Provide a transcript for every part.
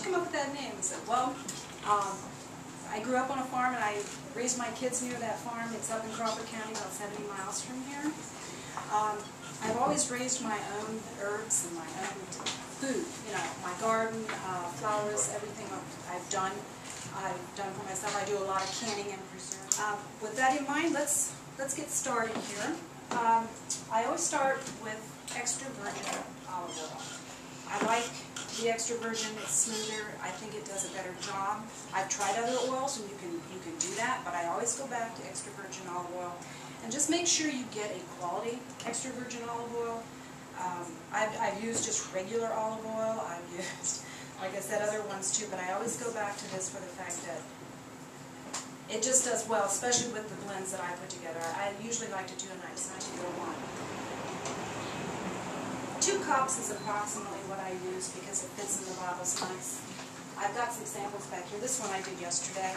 you come up with that name? I said, well, I grew up on a farm and I raised my kids near that farm. It's up in Crawford County, about 70 miles from here. I've always raised my own herbs and my own food, you know, my garden, flowers, everything I've done for myself. I do a lot of canning and preserving. With that in mind, let's get started here. I always start with extra virgin olive oil. I like the extra virgin. It's smoother. I think it does a better job. I've tried other oils, and you can do that, but I always go back to extra virgin olive oil. And just make sure you get a quality extra virgin olive oil. I've used just regular olive oil. I've used, like I said, other ones too, but I always go back to this for the fact that it just does well, especially with the blends that I put together. I usually like to do a nice 9-to-1. 2 cups is approximately what I use because it fits in the bottles nice. I've got some samples back here. This one I did yesterday.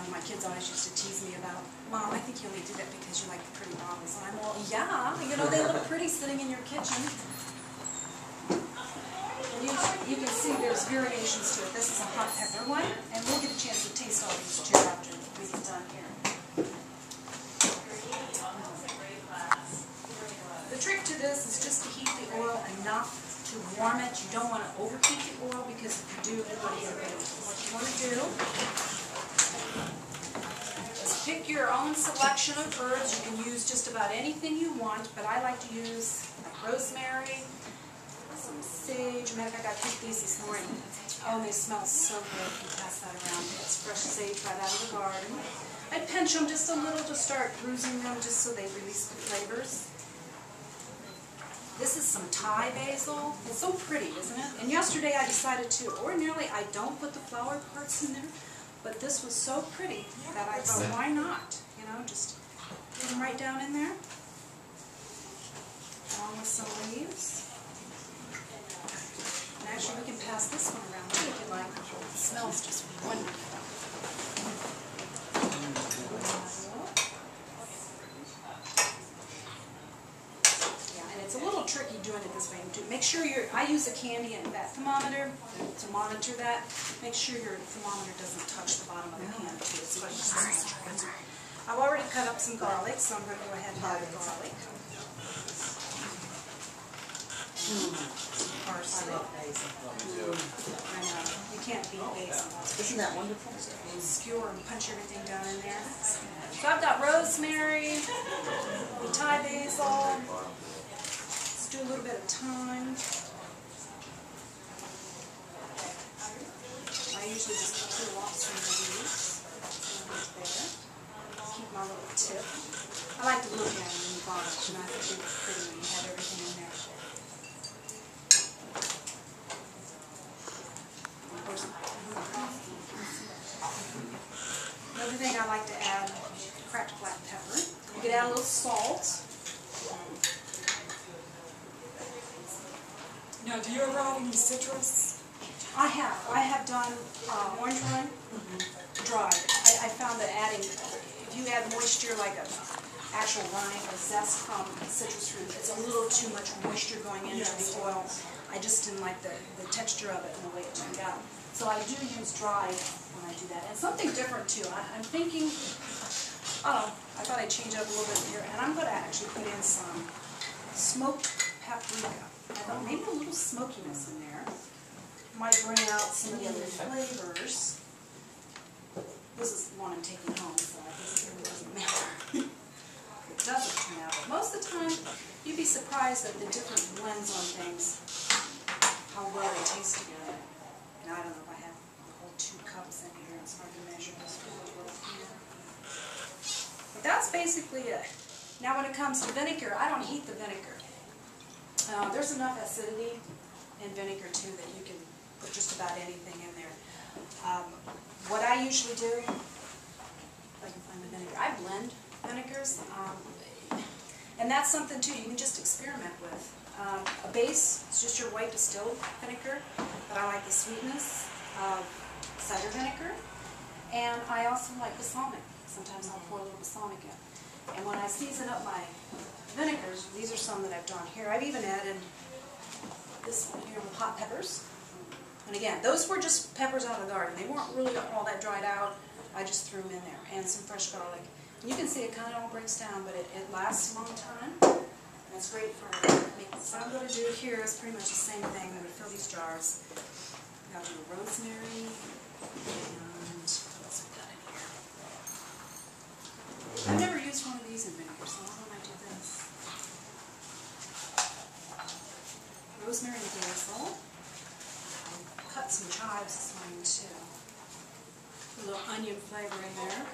My kids always used to tease me about, Mom, I think you only do that because you like the pretty bottles. And I'm all, yeah, you know, they look pretty sitting in your kitchen. And you can see there's variations to it. This is a hot pepper one, and we'll get a chance to taste all these too after we get done here. The trick to this is just to heat the oil enough to warm it. You don't want to overheat the oil because if you do, it'll get rid of it. What you want to do is pick your own selection of herbs. You can use just about anything you want, but I like to use like rosemary, some sage. Matter of fact, I picked these this morning. Oh, they smell so good. You can pass that around. It's fresh sage right out of the garden. I pinch them just a little to start bruising them just so they release the flavors. This is some Thai basil. It's so pretty, isn't it? And yesterday I decided to, ordinarily I don't put the flower parts in there, but this was so pretty that I thought, why not? You know, just put them right down in there, along with some leaves. And actually we can pass this one around too if you like. It smells just wonderful. It's a little tricky doing it this way. Make sure I use a candy and fat thermometer to monitor that. Make sure your thermometer doesn't touch the bottom of the pan too. I've already cut up some garlic, so I'm going to go ahead and add the garlic. Parsley. I love basil. I know. You can't beat basil. Isn't that wonderful? Skewer and punch everything down in there. So I've got rosemary, Thai basil. Do a little bit of thyme. I usually just peel off some of the leaves. There. Keep my little tip. I like to look at them in the bottle, and I think they look pretty when you have everything in there. Another thing I like to add, cracked black pepper. You could add a little salt. Now, do you ever add any citrus? I have done orange wine dried. I found that adding, if you add moisture like an actual rind or zest from citrus fruit, it's a little too much moisture going into the oil. I just didn't like the texture of it and the way it turned out. So I do use dried when I do that. And something different too. I'm thinking, I thought I'd change it up a little bit here. And I'm going to actually put in some smoked paprika. I thought maybe a little smokiness in there might bring out some of the other flavors. This is one I'm taking home, so I guess it really doesn't matter. It doesn't turn out. But most of the time, you'd be surprised at the different blends on things, how well they taste together. And I don't know if I have the whole 2 cups in here. It's hard to measure this. But that's basically it. Now when it comes to vinegar, I don't heat the vinegar. There's enough acidity in vinegar too that you can put just about anything in there. What I usually do, if I can find the vinegar, I blend vinegars, and that's something too you can just experiment with. A base is just your white distilled vinegar, but I like the sweetness of cider vinegar, and I also like balsamic. Sometimes I'll pour a little balsamic in. And when I season up my vinegars, these are some that I've done here. I've even added this one here with hot peppers. And again, those were just peppers out of the garden. They weren't really all that dried out. I just threw them in there, and some fresh garlic. And you can see it kind of all breaks down, but it lasts a long time. And it's great for making. So what I'm going to do here is pretty much the same thing. I'm going to fill these jars. Got a little rosemary, and what else we got in here? I've never used one of these in vinegar, so why don't I do this? Rosemary and basil. Cut some chives this morning too. A little onion flavor in there.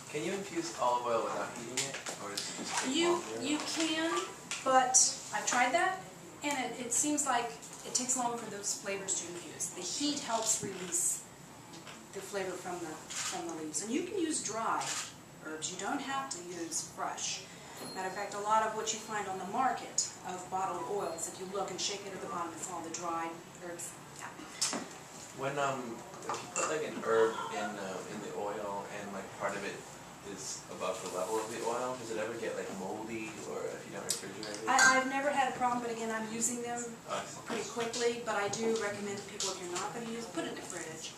Can you infuse olive oil without heating it, or does it just take longer? You can, but I've tried that, and it seems like it takes longer for those flavors to infuse. The heat helps release the flavor from the leaves, and you can use dry herbs. You don't have to use fresh. Matter of fact, a lot of what you find on the market of bottled oils, if you look and shake it at the bottom, it's all the dried herbs. Yeah. When if you put like an herb in the oil and like part of it is above the level of the oil, does it ever get like moldy, or if you don't refrigerate it? I've never had a problem, but again, I'm using them pretty quickly. But I do recommend to people, if you're not going to use, put it in the fridge.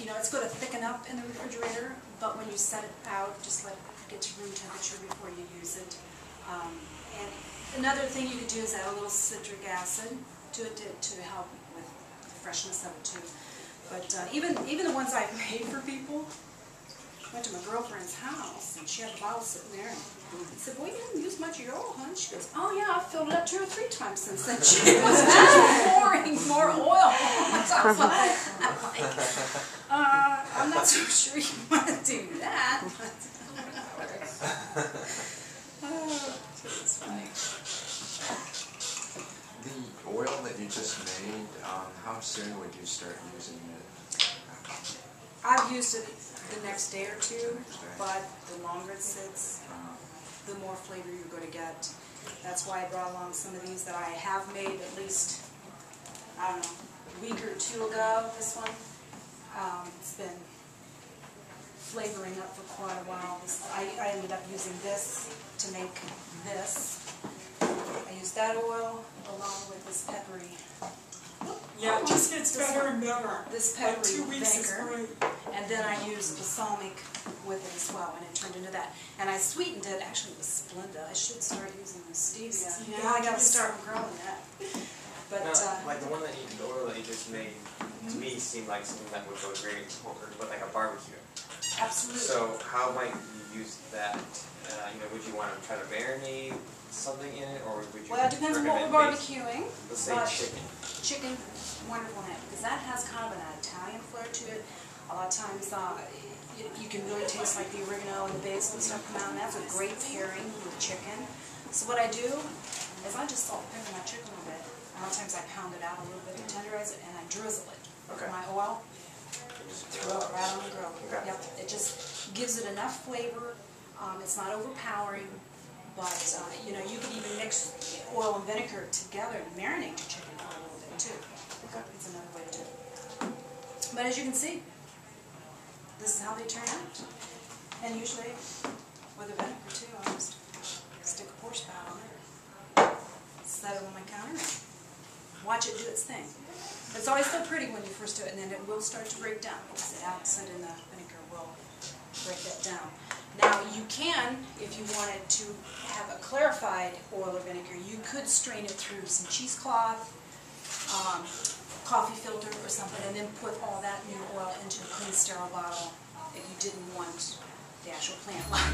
You know, it's going to thicken up in the refrigerator, but when you set it out, just let it get to room temperature before you use it. And another thing you could do is add a little citric acid to it to help with the freshness of it too. But even the ones I've made for people, I went to my girlfriend's house and she had the bottle sitting there. And I said, "Well, you haven't used much of your oil, huh?" She goes, "Oh yeah, I've filled it up 2 or 3 times since then." She was just pouring more oil. So I was like, I'm not so sure you want to do that. It's funny. The oil that you just made, how soon would you start using it? I've used it the next day or two, but the longer it sits, the more flavor you're going to get. That's why I brought along some of these that I have made at least, I don't know, a week or 2 ago, this one. It's been flavoring up for quite a while. I ended up using this to make this. I used that oil along with this peppery. Yeah, it just gets better and better. This Like peppery 2 weeks is vinegar. great. And then I used balsamic with it as well, and it turned into that. And I sweetened it, actually with Splenda. I should start using the stevia. Yeah, I gotta start growing that. But, like the one that the oil that you just made, to me seemed like something that would go great with like a barbecue. absolutely. So how might you use that? You know, would you want to try to marinate something in it, or would you? Well, it depends on what we're recommend barbecuing. Let's say but chicken. Chicken, wonderful in it, because that has kind of an Italian flair to it. A lot of times you can really taste like the oregano and the basil and stuff come out, and that's a great pairing with chicken. So what I do is I just salt and pepper my chicken a little bit. A lot of times I pound it out a little bit to tenderize it, and I drizzle it with my oil. Throw it right on the grill. Okay. Yep, it just gives it enough flavor. It's not overpowering, but you know, you can even mix oil and vinegar together and marinate your chicken for a little bit too. Okay. It's another way to do it. But as you can see, this is how they turn out. And usually, with the vinegar too, I just stick a pour spout on it, set it on my counter, and watch it do its thing. It's always so pretty when you first do it, and then it will start to break down because the acid in the vinegar will break that down. Now you can, if you wanted to have a clarified oil or vinegar, you could strain it through some cheesecloth, coffee filter or something, and then put all that new oil into a clean, sterile bottle if you didn't want the actual plant life.